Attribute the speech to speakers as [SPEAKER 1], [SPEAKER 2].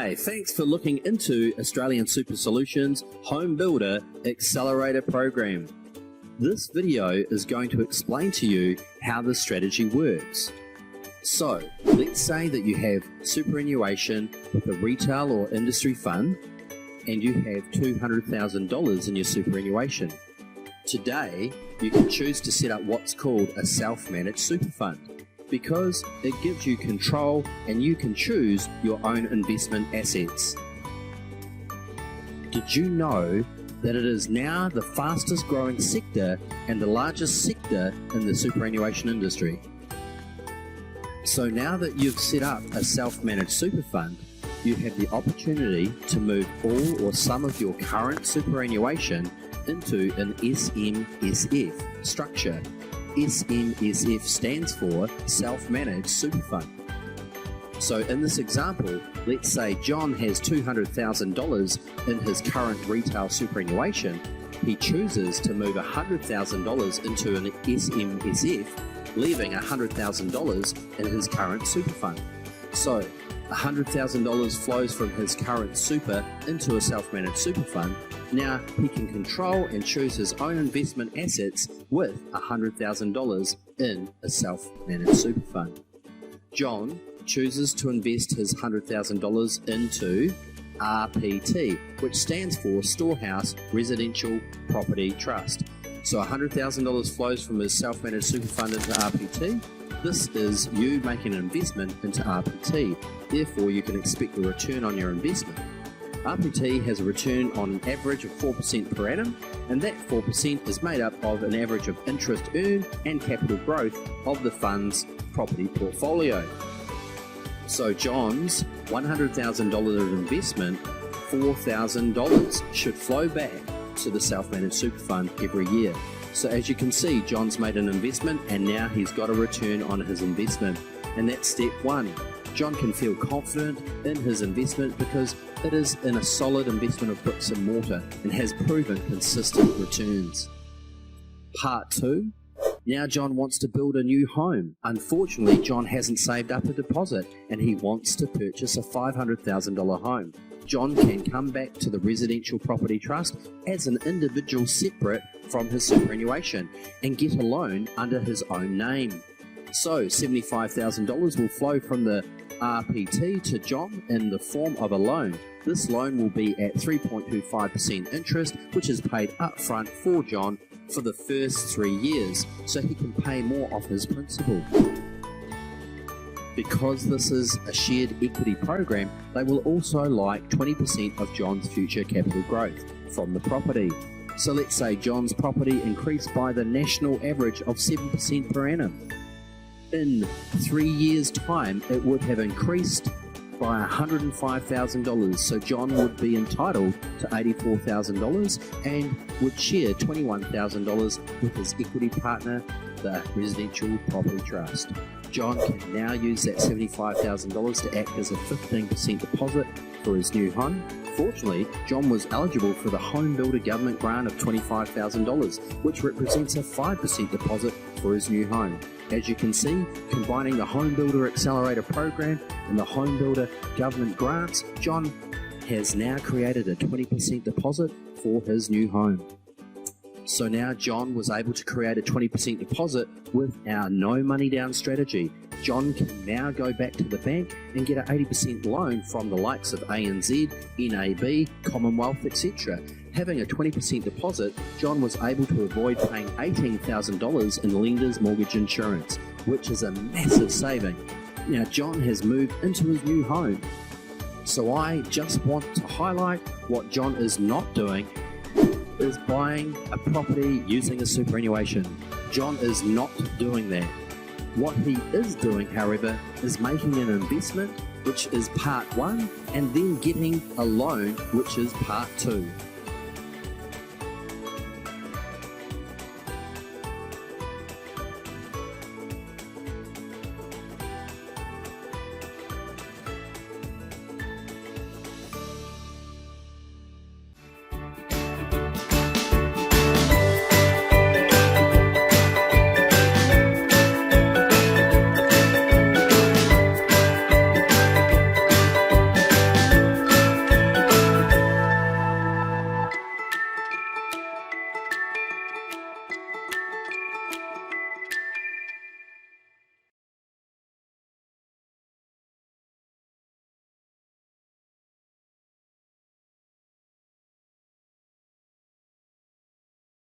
[SPEAKER 1] Hi, thanks for looking into Australian Super Solutions Home Builder Accelerator Program. This video is going to explain to you how this strategy works. So, let's say that you have superannuation with a retail or industry fund and you have $200,000 in your superannuation. Today, you can choose to set up what's called a self-managed super fund, because it gives you control and you can choose your own investment assets. Did you know that it is now the fastest growing sector and the largest sector in the superannuation industry? So now that you've set up a self-managed super fund, you have the opportunity to move all or some of your current superannuation into an SMSF structure. SMSF stands for Self-Managed Super Fund. So in this example, let's say John has $200,000 in his current retail superannuation. He chooses to move $100,000 into an SMSF, leaving $100,000 in his current super fund. So $100,000 flows from his current super into a self-managed super fund. Now he can control and choose his own investment assets with $100,000 in a self-managed super fund. John chooses to invest his $100,000 into RPT, which stands for Storehouse Residential Property Trust. So $100,000 flows from his self-managed super fund into RPT. This is you making an investment into RPT. Therefore, you can expect a return on your investment. RPT has a return on an average of 4% per annum, and that 4% is made up of an average of interest earned and capital growth of the fund's property portfolio. So John's $100,000 of investment, $4,000 should flow back to the self-managed super fund every year. So as you can see, John's made an investment and now he's got a return on his investment. And that's step one. John can feel confident in his investment because it is in a solid investment of bricks and mortar and has proven consistent returns. Part two. Now John wants to build a new home. Unfortunately, John hasn't saved up a deposit and he wants to purchase a $500,000 home. John can come back to the Residential Property Trust as an individual separate from his superannuation and get a loan under his own name. So $75,000 will flow from the RPT to John in the form of a loan. This loan will be at 3.25% interest, which is paid upfront for John for the first 3 years, so he can pay more off his principal. Because this is a shared equity program, they will also like 20% of John's future capital growth from the property. So let's say John's property increased by the national average of 7% per annum. In 3 years' time, it would have increased by $105,000, so John would be entitled to $84,000 and would share $21,000 with his equity partner, the Residential Property Trust. John can now use that $75,000 to act as a 15% deposit for his new home. Fortunately, John was eligible for the Home Builder Government Grant of $25,000, which represents a 5% deposit for his new home. As you can see, combining the Home Builder Accelerator Program and the Home Builder Government Grants, John has now created a 20% deposit for his new home. So now John was able to create a 20% deposit with our no money down strategy. John can now go back to the bank and get an 80% loan from the likes of ANZ, NAB, Commonwealth, etc. Having a 20% deposit, John was able to avoid paying $18,000 in lender's mortgage insurance, which is a massive saving. Now John has moved into his new home. So I just want to highlight what John is not doing is buying a property using a superannuation. John is not doing that. What he is doing, however, is making an investment, which is part one, and then getting a loan, which is part two.